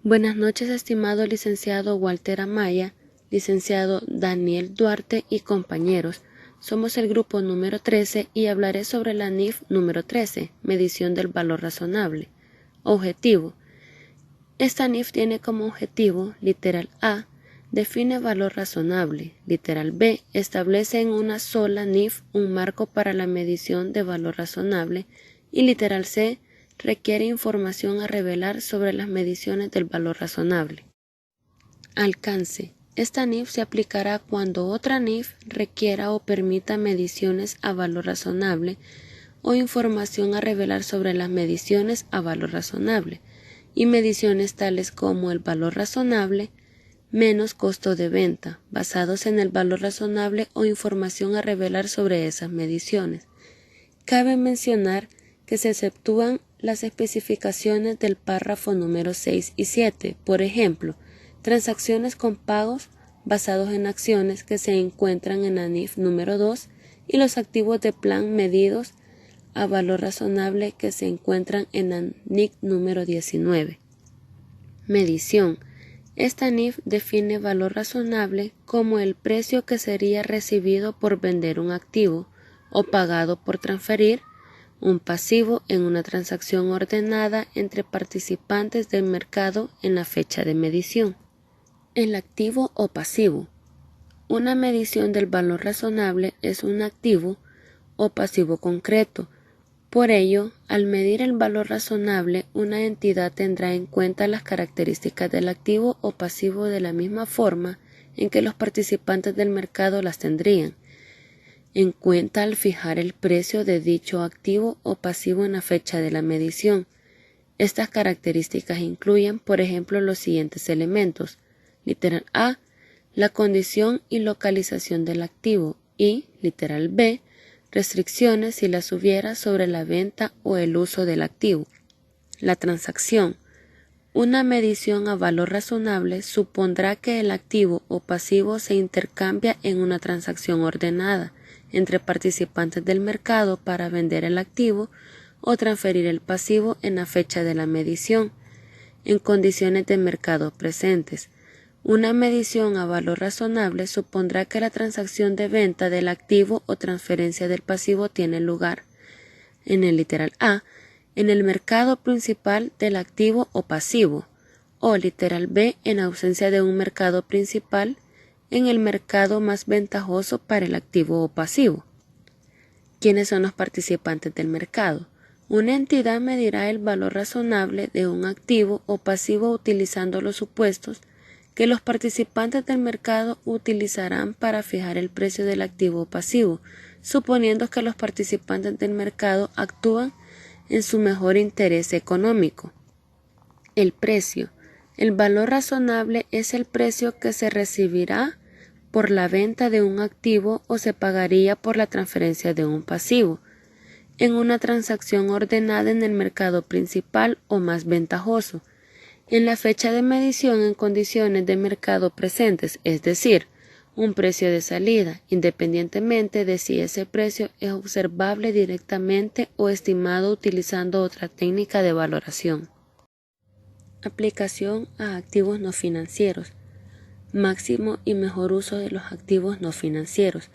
Buenas noches, estimado licenciado Walter Amaya, licenciado Daniel Duarte y compañeros. Somos el grupo número 13 y hablaré sobre la NIF número 13, medición del valor razonable. Objetivo. Esta NIF tiene como objetivo, literal A, define valor razonable. Literal B, establece en una sola NIF un marco para la medición de valor razonable. Y literal C, requiere información a revelar sobre las mediciones del valor razonable. Alcance. Esta NIF se aplicará cuando otra NIF requiera o permita mediciones a valor razonable o información a revelar sobre las mediciones a valor razonable, y mediciones tales como el valor razonable menos costo de venta, basados en el valor razonable o información a revelar sobre esas mediciones. Cabe mencionar que se exceptúan las especificaciones del párrafo número 6 y 7, por ejemplo, transacciones con pagos basados en acciones que se encuentran en la NIF número 2 y los activos de plan medidos a valor razonable que se encuentran en la NIF número 19. Medición. Esta NIF define valor razonable como el precio que sería recibido por vender un activo o pagado por transferir un pasivo en una transacción ordenada entre participantes del mercado en la fecha de medición. El activo o pasivo. Una medición del valor razonable es un activo o pasivo concreto. Por ello, al medir el valor razonable, una entidad tendrá en cuenta las características del activo o pasivo de la misma forma en que los participantes del mercado las tendrían en cuenta al fijar el precio de dicho activo o pasivo en la fecha de la medición. Estas características incluyen, por ejemplo, los siguientes elementos. Literal A, la condición y localización del activo, y, literal B, restricciones si las hubiera sobre la venta o el uso del activo. La transacción. Una medición a valor razonable supondrá que el activo o pasivo se intercambia en una transacción ordenada entre participantes del mercado para vender el activo o transferir el pasivo en la fecha de la medición, en condiciones de mercado presentes. Una medición a valor razonable supondrá que la transacción de venta del activo o transferencia del pasivo tiene lugar, en el literal A, en el mercado principal del activo o pasivo, o literal B, en ausencia de un mercado principal, en el mercado más ventajoso para el activo o pasivo. ¿Quiénes son los participantes del mercado? Una entidad medirá el valor razonable de un activo o pasivo utilizando los supuestos que los participantes del mercado utilizarán para fijar el precio del activo o pasivo, suponiendo que los participantes del mercado actúan en su mejor interés económico. El precio. El valor razonable es el precio que se recibirá por la venta de un activo o se pagaría por la transferencia de un pasivo, en una transacción ordenada en el mercado principal o más ventajoso, en la fecha de medición en condiciones de mercado presentes, es decir, un precio de salida, independientemente de si ese precio es observable directamente o estimado utilizando otra técnica de valoración. Aplicación a activos no financieros. Máximo y mejor uso de los activos no financieros.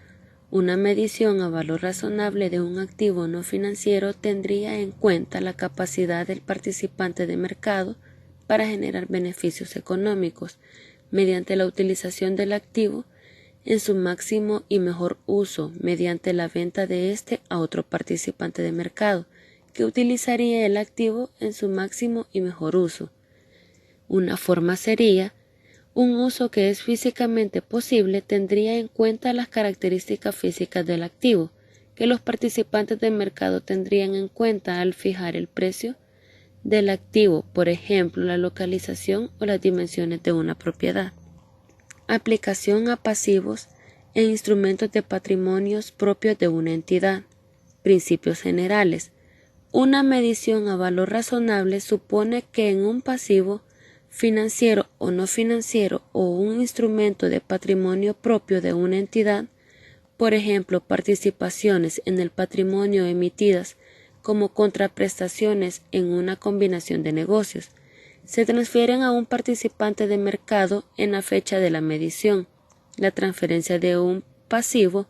Una medición a valor razonable de un activo no financiero tendría en cuenta la capacidad del participante de mercado para generar beneficios económicos mediante la utilización del activo en su máximo y mejor uso mediante la venta de éste a otro participante de mercado que utilizaría el activo en su máximo y mejor uso. Una forma sería: un uso que es físicamente posible tendría en cuenta las características físicas del activo que los participantes del mercado tendrían en cuenta al fijar el precio del activo, por ejemplo, la localización o las dimensiones de una propiedad. Aplicación a pasivos e instrumentos de patrimonios propios de una entidad. Principios generales. Una medición a valor razonable supone que en un pasivo financiero o no financiero o un instrumento de patrimonio propio de una entidad, por ejemplo, participaciones en el patrimonio emitidas como contraprestaciones en una combinación de negocios, se transfieren a un participante de mercado en la fecha de la medición. La transferencia de un pasivo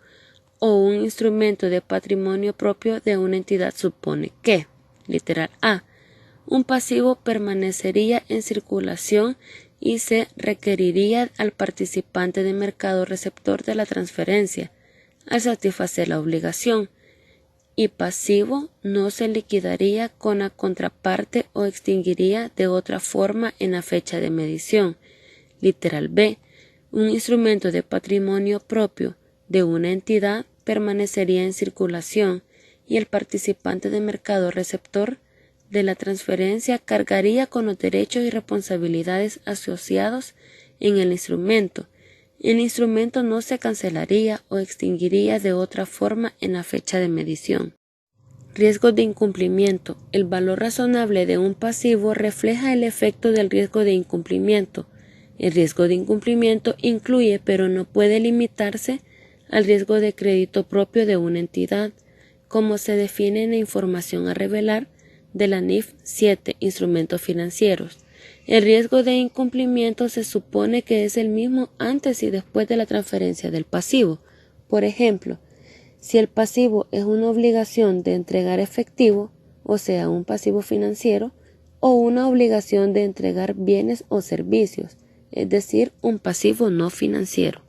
o un instrumento de patrimonio propio de una entidad supone que, literal A, un pasivo permanecería en circulación y se requeriría al participante de mercado receptor de la transferencia al satisfacer la obligación, y pasivo no se liquidaría con la contraparte o extinguiría de otra forma en la fecha de medición. Literal B, un instrumento de patrimonio propio de una entidad permanecería en circulación y el participante de mercado receptor de la transferencia cargaría con los derechos y responsabilidades asociados en el instrumento. El instrumento no se cancelaría o extinguiría de otra forma en la fecha de medición. Riesgo de incumplimiento. El valor razonable de un pasivo refleja el efecto del riesgo de incumplimiento. El riesgo de incumplimiento incluye, pero no puede limitarse, al riesgo de crédito propio de una entidad, como se define en la información a revelar de la NIF 7, Instrumentos Financieros. El riesgo de incumplimiento se supone que es el mismo antes y después de la transferencia del pasivo. Por ejemplo, si el pasivo es una obligación de entregar efectivo, o sea, un pasivo financiero, o una obligación de entregar bienes o servicios, es decir, un pasivo no financiero.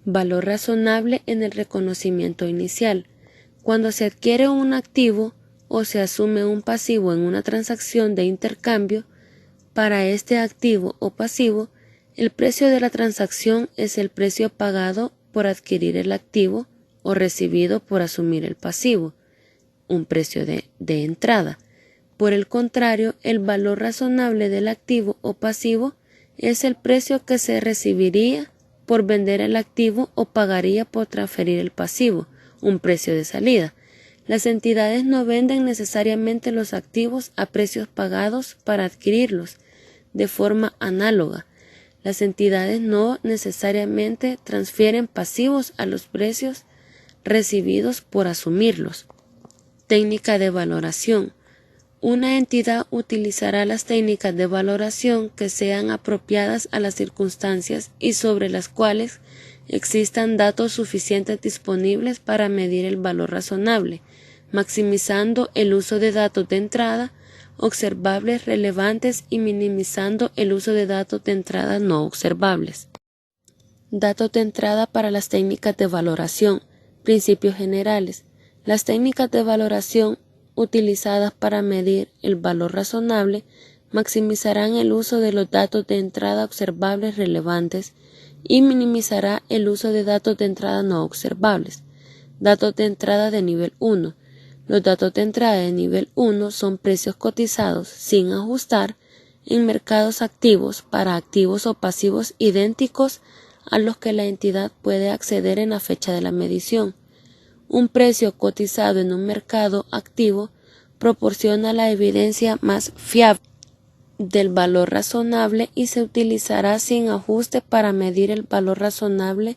Valor razonable en el reconocimiento inicial. Cuando se adquiere un activo o se asume un pasivo en una transacción de intercambio, para este activo o pasivo, el precio de la transacción es el precio pagado por adquirir el activo o recibido por asumir el pasivo, un precio de entrada. Por el contrario, el valor razonable del activo o pasivo es el precio que se recibiría por vender el activo o pagaría por transferir el pasivo, un precio de salida. Las entidades no venden necesariamente los activos a precios pagados para adquirirlos. De forma análoga, las entidades no necesariamente transfieren pasivos a los precios recibidos por asumirlos. Técnica de valoración. Una entidad utilizará las técnicas de valoración que sean apropiadas a las circunstancias y sobre las cuales existan datos suficientes disponibles para medir el valor razonable, maximizando el uso de datos de entrada observables relevantes y minimizando el uso de datos de entrada no observables. Datos de entrada para las técnicas de valoración. Principios generales. Las técnicas de valoración utilizadas para medir el valor razonable maximizarán el uso de los datos de entrada observables relevantes y minimizará el uso de datos de entrada no observables. Datos de entrada de nivel 1. Los datos de entrada de nivel 1 son precios cotizados sin ajustar en mercados activos para activos o pasivos idénticos a los que la entidad puede acceder en la fecha de la medición. Un precio cotizado en un mercado activo proporciona la evidencia más fiable del valor razonable y se utilizará sin ajuste para medir el valor razonable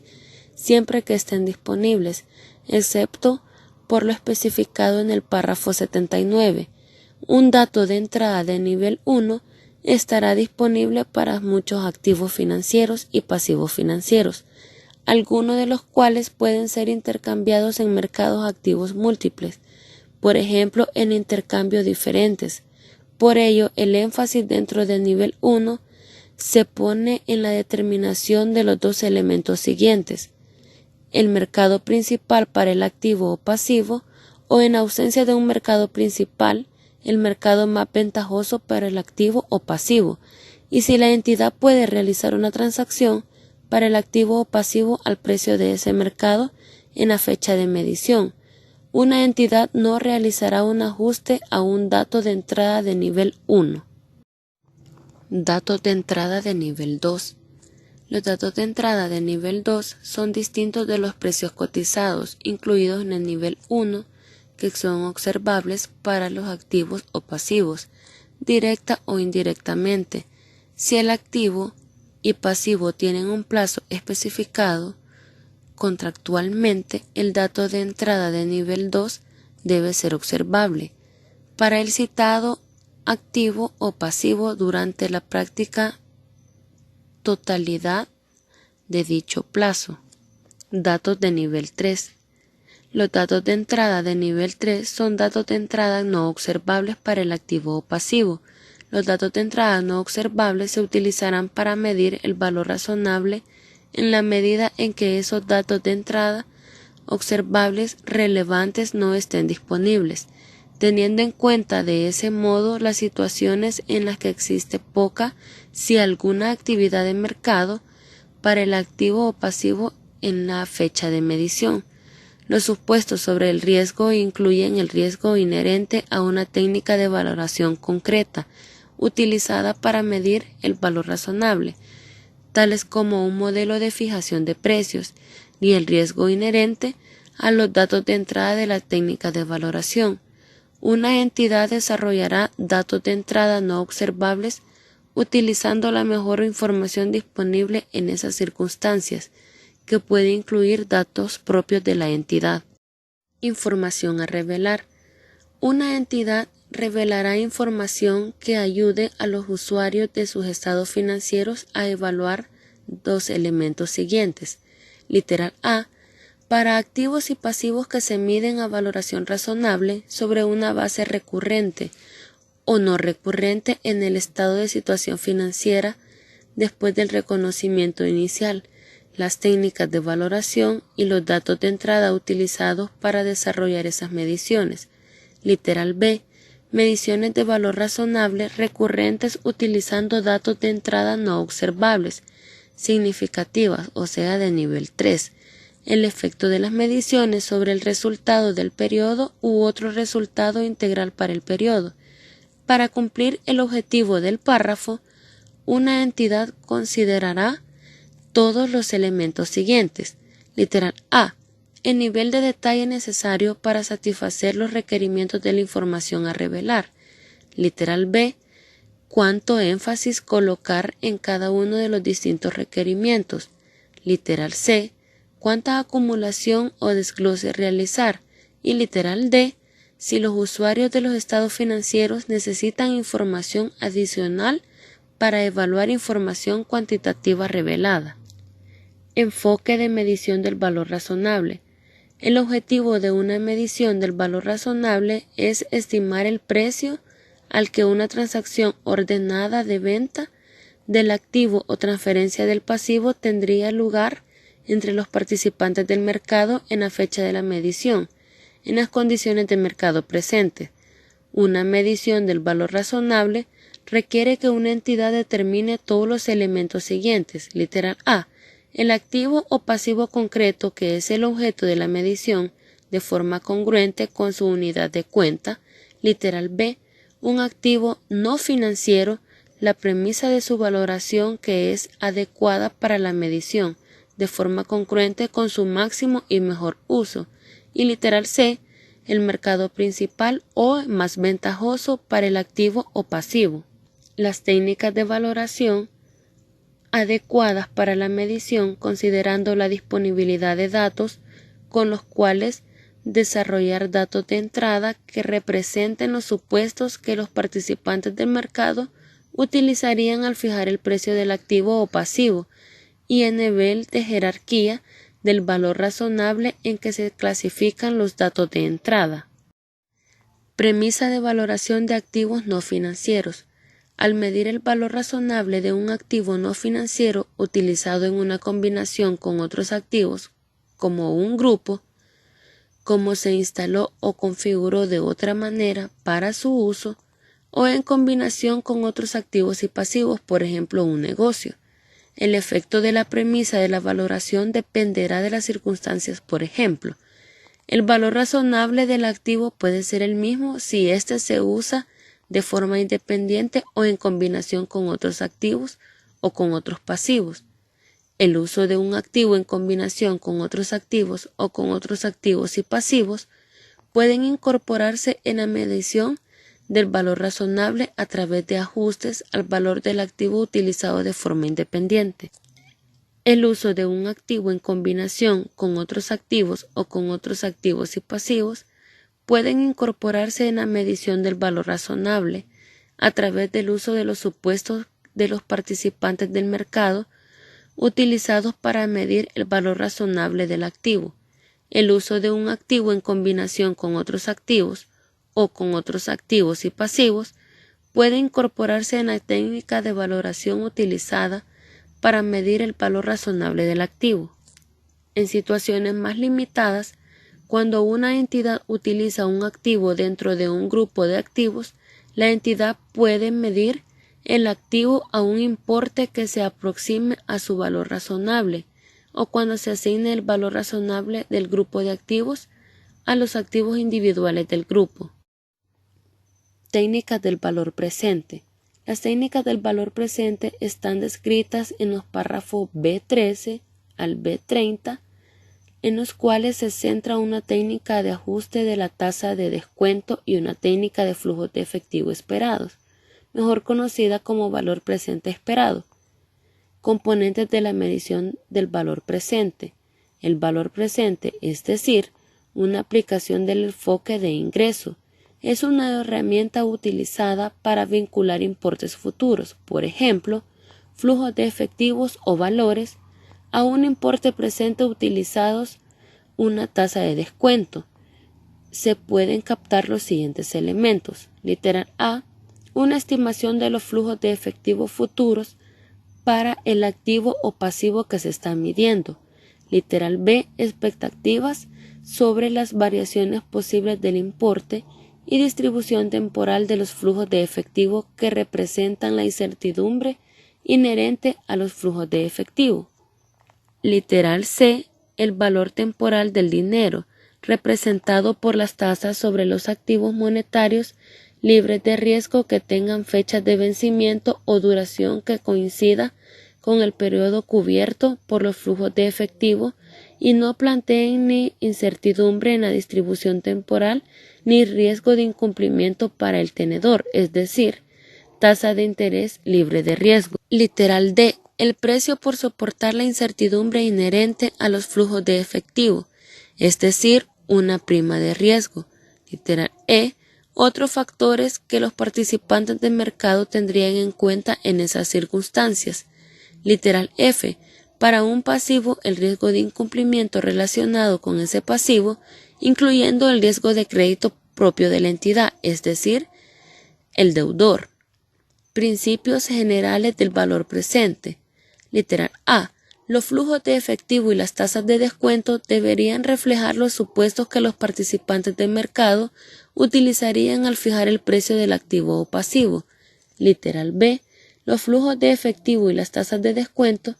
siempre que estén disponibles, excepto por lo especificado en el párrafo 79. Un dato de entrada de nivel 1 estará disponible para muchos activos financieros y pasivos financieros, algunos de los cuales pueden ser intercambiados en mercados activos múltiples, por ejemplo en intercambios diferentes. Por ello, el énfasis dentro del nivel 1 se pone en la determinación de los dos elementos siguientes: el mercado principal para el activo o pasivo, o en ausencia de un mercado principal, el mercado más ventajoso para el activo o pasivo, y si la entidad puede realizar una transacción para el activo o pasivo al precio de ese mercado en la fecha de medición. Una entidad no realizará un ajuste a un dato de entrada de nivel 1. Datos de entrada de nivel 2. Los datos de entrada de nivel 2 son distintos de los precios cotizados incluidos en el nivel 1, que son observables para los activos o pasivos, directa o indirectamente. Si el activo y pasivo tienen un plazo especificado contractualmente, el dato de entrada de nivel 2 debe ser observable. Para el citado activo o pasivo durante la práctica totalidad de dicho plazo. Datos de nivel 3. Los datos de entrada de nivel 3 son datos de entrada no observables para el activo o pasivo. Los datos de entrada no observables se utilizarán para medir el valor razonable en la medida en que esos datos de entrada observables relevantes no estén disponibles, teniendo en cuenta de ese modo las situaciones en las que existe poca, si alguna, actividad de mercado para el activo o pasivo en la fecha de medición. Los supuestos sobre el riesgo incluyen el riesgo inherente a una técnica de valoración concreta, utilizada para medir el valor razonable, tales como un modelo de fijación de precios, y el riesgo inherente a los datos de entrada de la técnica de valoración. Una entidad desarrollará datos de entrada no observables utilizando la mejor información disponible en esas circunstancias, que puede incluir datos propios de la entidad. Información a revelar. Una entidad revelará información que ayude a los usuarios de sus estados financieros a evaluar dos elementos siguientes. Literal A. Para activos y pasivos que se miden a valoración razonable sobre una base recurrente o no recurrente en el estado de situación financiera después del reconocimiento inicial, las técnicas de valoración y los datos de entrada utilizados para desarrollar esas mediciones. Literal B. Mediciones de valor razonable recurrentes utilizando datos de entrada no observables, significativas, o sea, de nivel 3. El efecto de las mediciones sobre el resultado del periodo u otro resultado integral para el periodo. Para cumplir el objetivo del párrafo, una entidad considerará todos los elementos siguientes. Literal A. El nivel de detalle necesario para satisfacer los requerimientos de la información a revelar. Literal B. Cuánto énfasis colocar en cada uno de los distintos requerimientos. Literal C. Cuánta acumulación o desglose realizar. Y literal D. Si los usuarios de los estados financieros necesitan información adicional para evaluar información cuantitativa revelada. Enfoque de medición del valor razonable. El objetivo de una medición del valor razonable es estimar el precio al que una transacción ordenada de venta del activo o transferencia del pasivo tendría lugar entre los participantes del mercado en la fecha de la medición, en las condiciones de mercado presentes. Una medición del valor razonable requiere que una entidad determine todos los elementos siguientes. Literal A. El activo o pasivo concreto que es el objeto de la medición de forma congruente con su unidad de cuenta. Literal B. Un activo no financiero, la premisa de su valoración que es adecuada para la medición, de forma congruente con su máximo y mejor uso. Y literal C. El mercado principal o más ventajoso para el activo o pasivo. Las técnicas de valoración adecuadas para la medición considerando la disponibilidad de datos con los cuales desarrollar datos de entrada que representen los supuestos que los participantes del mercado utilizarían al fijar el precio del activo o pasivo y el nivel de jerarquía del valor razonable en que se clasifican los datos de entrada. Premisa de valoración de activos no financieros. Al medir el valor razonable de un activo no financiero utilizado en una combinación con otros activos, como un grupo, como se instaló o configuró de otra manera para su uso, o en combinación con otros activos y pasivos, por ejemplo, un negocio. El efecto de la premisa de la valoración dependerá de las circunstancias, por ejemplo. El valor razonable del activo puede ser el mismo si éste se usa de forma independiente o en combinación con otros activos o con otros pasivos. El uso de un activo en combinación con otros activos o con otros activos y pasivos pueden incorporarse en la medición del valor razonable a través de ajustes al valor del activo utilizado de forma independiente. El uso de un activo en combinación con otros activos o con otros activos y pasivos pueden incorporarse en la medición del valor razonable a través del uso de los supuestos de los participantes del mercado utilizados para medir el valor razonable del activo. El uso de un activo en combinación con otros activos o con otros activos y pasivos puede incorporarse en la técnica de valoración utilizada para medir el valor razonable del activo. En situaciones más limitadas, cuando una entidad utiliza un activo dentro de un grupo de activos, la entidad puede medir el activo a un importe que se aproxime a su valor razonable, o cuando se asigne el valor razonable del grupo de activos a los activos individuales del grupo. Técnicas del valor presente. Las técnicas del valor presente están descritas en los párrafos B13 al B30, en los cuales se centra una técnica de ajuste de la tasa de descuento y una técnica de flujos de efectivo esperados, mejor conocida como valor presente esperado. Componentes de la medición del valor presente. El valor presente, es decir, una aplicación del enfoque de ingreso, es una herramienta utilizada para vincular importes futuros, por ejemplo, flujos de efectivos o valores, a un importe presente utilizados una tasa de descuento. Se pueden captar los siguientes elementos. Literal A, una estimación de los flujos de efectivos futuros para el activo o pasivo que se está midiendo. Literal B, expectativas sobre las variaciones posibles del importe y distribución temporal de los flujos de efectivo que representan la incertidumbre inherente a los flujos de efectivo. Literal C, el valor temporal del dinero, representado por las tasas sobre los activos monetarios libres de riesgo que tengan fechas de vencimiento o duración que coincida con el periodo cubierto por los flujos de efectivo y no planteen ni incertidumbre en la distribución temporal ni riesgo de incumplimiento para el tenedor, es decir, tasa de interés libre de riesgo. Literal D, el precio por soportar la incertidumbre inherente a los flujos de efectivo, es decir, una prima de riesgo. Literal E, otros factores que los participantes del mercado tendrían en cuenta en esas circunstancias. Literal F, para un pasivo el riesgo de incumplimiento relacionado con ese pasivo, incluyendo el riesgo de crédito propio de la entidad, es decir, el deudor. Principios generales del valor presente. Literal A, los flujos de efectivo y las tasas de descuento deberían reflejar los supuestos que los participantes del mercado utilizarían al fijar el precio del activo o pasivo. Literal B, los flujos de efectivo y las tasas de descuento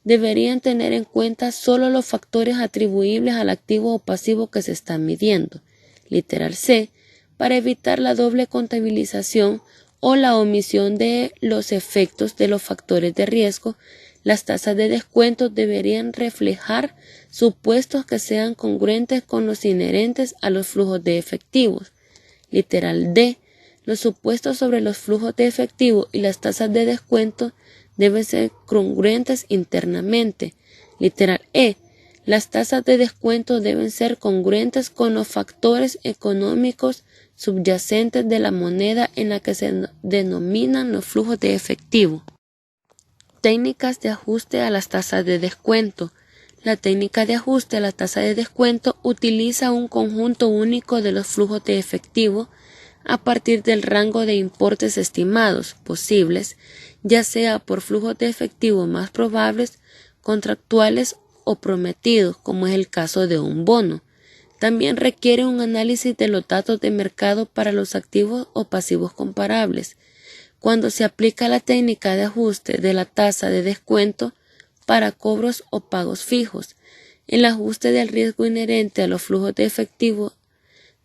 deberían tener en cuenta solo los factores atribuibles al activo o pasivo que se están midiendo. Literal C, para evitar la doble contabilización o la omisión de los efectos de los factores de riesgo, las tasas de descuento deberían reflejar supuestos que sean congruentes con los inherentes a los flujos de efectivos. Literal D, los supuestos sobre los flujos de efectivo y las tasas de descuento deben ser congruentes internamente. Literal E, las tasas de descuento deben ser congruentes con los factores económicos subyacentes de la moneda en la que se denominan los flujos de efectivo. Técnicas de ajuste a las tasas de descuento. La técnica de ajuste a la tasa de descuento utiliza un conjunto único de los flujos de efectivo a partir del rango de importes estimados posibles, ya sea por flujos de efectivo más probables, contractuales o prometidos, como es el caso de un bono. También requiere un análisis de los datos de mercado para los activos o pasivos comparables. Cuando se aplica la técnica de ajuste de la tasa de descuento para cobros o pagos fijos, el ajuste del riesgo inherente a los flujos de efectivo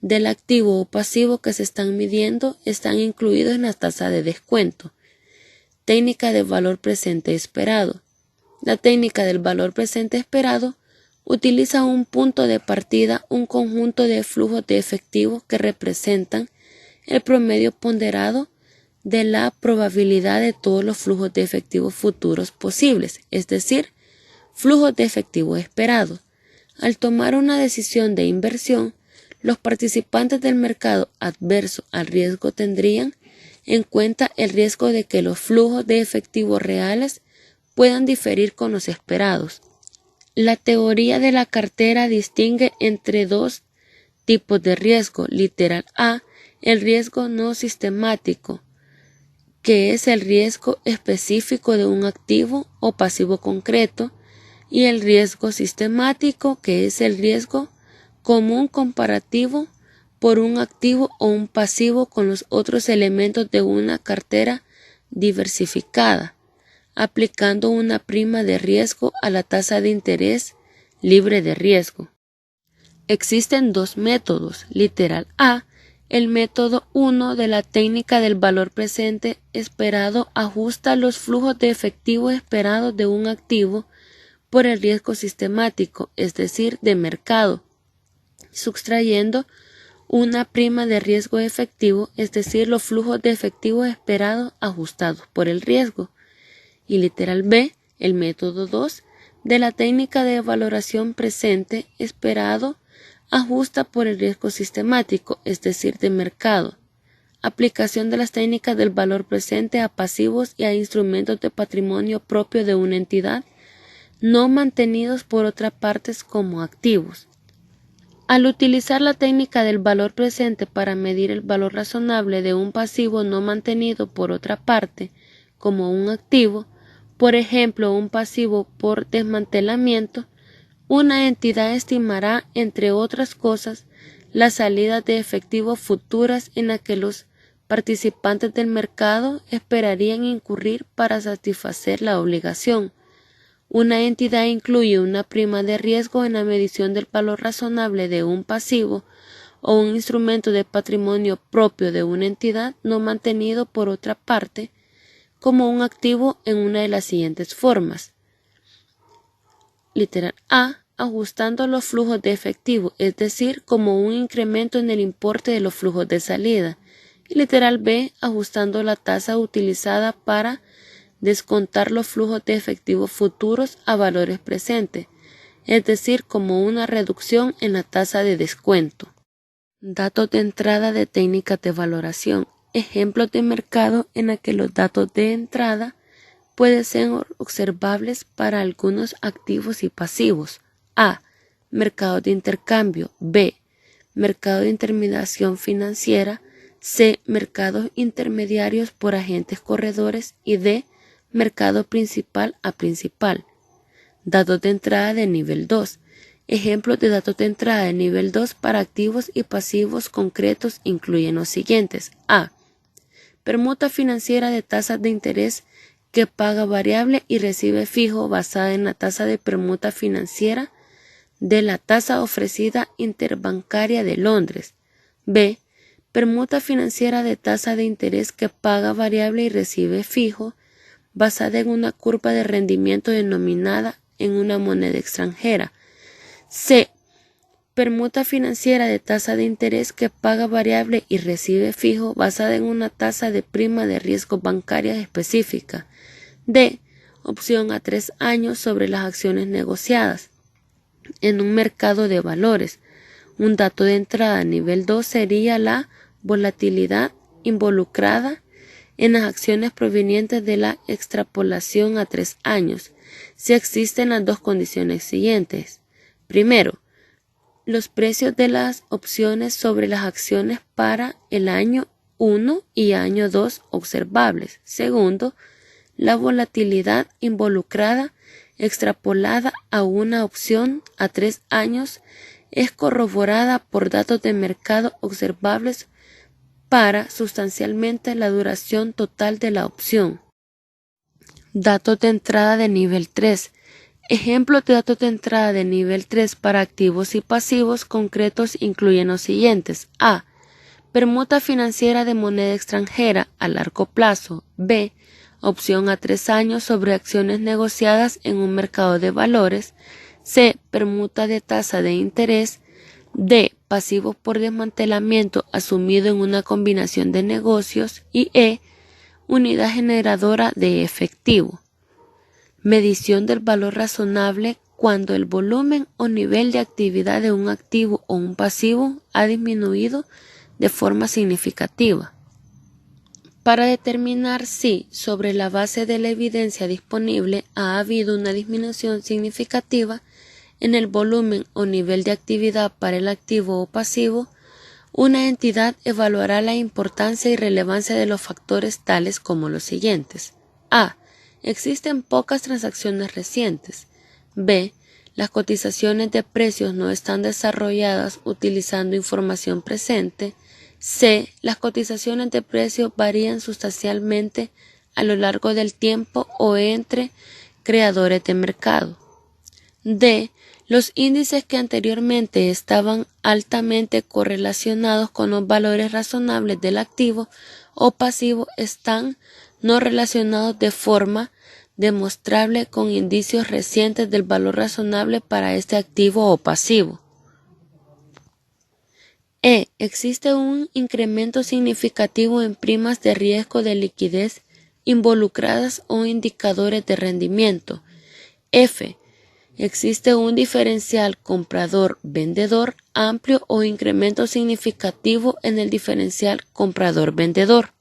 del activo o pasivo que se están midiendo están incluidos en la tasa de descuento. Técnica de valor presente esperado. La técnica del valor presente esperado utiliza un punto de partida, un conjunto de flujos de efectivo que representan el promedio ponderado de la probabilidad de todos los flujos de efectivo futuros posibles, es decir, flujos de efectivo esperados. Al tomar una decisión de inversión, los participantes del mercado adverso al riesgo tendrían en cuenta el riesgo de que los flujos de efectivo reales puedan diferir con los esperados. La teoría de la cartera distingue entre dos tipos de riesgo. Literal A, el riesgo no sistemático, que es el riesgo específico de un activo o pasivo concreto, y el riesgo sistemático, que es el riesgo común comparativo por un activo o un pasivo con los otros elementos de una cartera diversificada, aplicando una prima de riesgo a la tasa de interés libre de riesgo. Existen dos métodos. Literal A, el método 1 de la técnica del valor presente esperado ajusta los flujos de efectivo esperados de un activo por el riesgo sistemático, es decir, de mercado, sustrayendo una prima de riesgo efectivo, es decir, los flujos de efectivo esperados ajustados por el riesgo. Y literal B, el método 2 de la técnica de valoración presente esperado ajusta por el riesgo sistemático, es decir, de mercado. Aplicación de las técnicas del valor presente a pasivos y a instrumentos de patrimonio propio de una entidad, no mantenidos por otras partes como activos. Al utilizar la técnica del valor presente para medir el valor razonable de un pasivo no mantenido por otra parte como un activo, por ejemplo, un pasivo por desmantelamiento, una entidad estimará, entre otras cosas, las salidas de efectivo futuras en las que los participantes del mercado esperarían incurrir para satisfacer la obligación. Una entidad incluye una prima de riesgo en la medición del valor razonable de un pasivo o un instrumento de patrimonio propio de una entidad no mantenido por otra parte como un activo en una de las siguientes formas. Literal A, ajustando los flujos de efectivo, es decir, como un incremento en el importe de los flujos de salida. Y literal B, ajustando la tasa utilizada para descontar los flujos de efectivo futuros a valores presentes, es decir, como una reducción en la tasa de descuento. Datos de entrada de técnicas de valoración. Ejemplos de mercado en los que los datos de entrada pueden ser observables para algunos activos y pasivos. A. Mercado de intercambio. B. Mercado de intermediación financiera. C. Mercados intermediarios por agentes corredores. Y D. Mercado principal a principal. Datos de entrada de nivel 2. Ejemplos de datos de entrada de nivel 2 para activos y pasivos concretos incluyen los siguientes. A. Permuta financiera de tasas de interés que paga variable y recibe fijo basada en la tasa de permuta financiera de la tasa ofrecida interbancaria de Londres. B. Permuta financiera de tasa de interés que paga variable y recibe fijo basada en una curva de rendimiento denominada en una moneda extranjera. C. Permuta financiera de tasa de interés que paga variable y recibe fijo basada en una tasa de prima de riesgo bancaria específica. D. Opción a 3 años sobre las acciones negociadas en un mercado de valores. Un dato de entrada a nivel 2 sería la volatilidad involucrada en las acciones provenientes de la extrapolación a 3 años, si existen las dos condiciones siguientes. Primero, los precios de las opciones sobre las acciones para el año 1 y año 2 observables. Segundo, la volatilidad involucrada extrapolada a una opción a 3 años es corroborada por datos de mercado observables para sustancialmente la duración total de la opción. Datos de entrada de nivel 3. Ejemplos de datos de entrada de nivel 3 para activos y pasivos concretos incluyen los siguientes. A. Permuta financiera de moneda extranjera a largo plazo. B. Opción a 3 años sobre acciones negociadas en un mercado de valores. C. Permuta de tasa de interés. D. Pasivos por desmantelamiento asumido en una combinación de negocios. Y E. Unidad generadora de efectivo. Medición del valor razonable cuando el volumen o nivel de actividad de un activo o un pasivo ha disminuido de forma significativa. Para determinar si, sobre la base de la evidencia disponible, ha habido una disminución significativa en el volumen o nivel de actividad para el activo o pasivo, una entidad evaluará la importancia y relevancia de los factores tales como los siguientes. A. Existen pocas transacciones recientes. B. Las cotizaciones de precios no están desarrolladas utilizando información presente. C. Las cotizaciones de precios varían sustancialmente a lo largo del tiempo o entre creadores de mercado. D. Los índices que anteriormente estaban altamente correlacionados con los valores razonables del activo o pasivo están no relacionados de forma demostrable con indicios recientes del valor razonable para este activo o pasivo. E. Existe un incremento significativo en primas de riesgo de liquidez involucradas o indicadores de rendimiento. F. Existe un diferencial comprador-vendedor amplio o incremento significativo en el diferencial comprador-vendedor.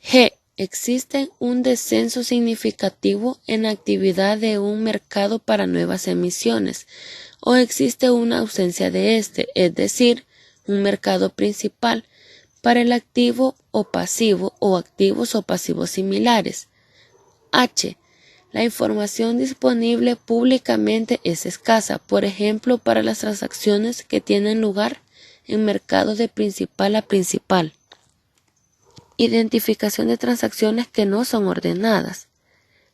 G. Existe un descenso significativo en la actividad de un mercado para nuevas emisiones, o existe una ausencia de este, es decir, un mercado principal para el activo o pasivo o activos o pasivos similares. H. La información disponible públicamente es escasa, por ejemplo, para las transacciones que tienen lugar en mercados de principal a principal. Identificación de transacciones que no son ordenadas.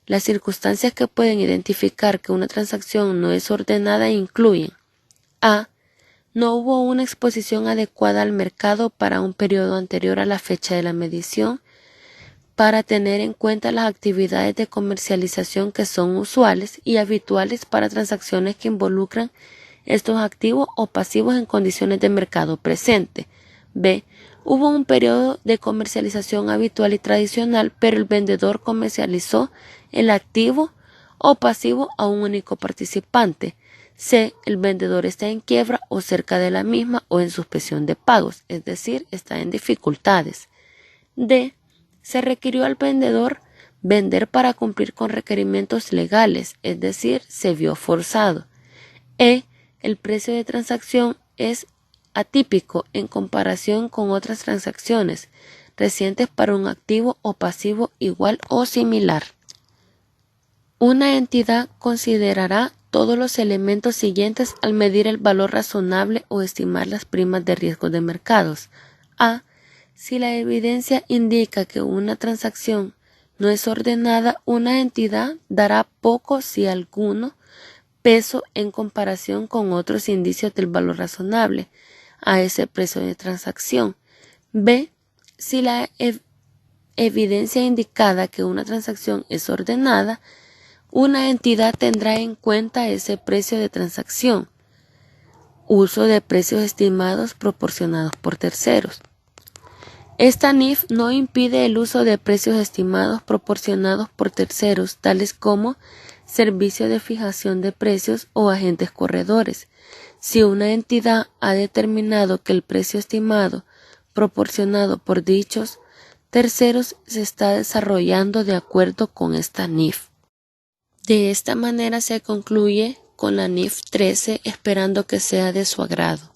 Las circunstancias que pueden identificar que una transacción no es ordenada incluyen: A. No hubo una exposición adecuada al mercado para un periodo anterior a la fecha de la medición, para tener en cuenta las actividades de comercialización que son usuales y habituales para transacciones que involucran estos activos o pasivos en condiciones de mercado presente. B. Hubo un periodo de comercialización habitual y tradicional, pero el vendedor comercializó el activo o pasivo a un único participante. C. El vendedor está en quiebra o cerca de la misma o en suspensión de pagos, es decir, está en dificultades. D. Se requirió al vendedor vender para cumplir con requerimientos legales, es decir, se vio forzado. E. El precio de transacción es atípico en comparación con otras transacciones recientes para un activo o pasivo igual o similar. Una entidad considerará todos los elementos siguientes al medir el valor razonable o estimar las primas de riesgo de mercados. A. Si la evidencia indica que una transacción no es ordenada, una entidad dará poco, si alguno, peso en comparación con otros indicios del valor razonable a ese precio de transacción. B. Si la evidencia indica que una transacción es ordenada, una entidad tendrá en cuenta ese precio de transacción. Uso de precios estimados proporcionados por terceros. Esta NIF no impide el uso de precios estimados proporcionados por terceros, tales como servicios de fijación de precios o agentes corredores, si una entidad ha determinado que el precio estimado proporcionado por dichos terceros se está desarrollando de acuerdo con esta NIF. De esta manera se concluye con la NIF 13, esperando que sea de su agrado.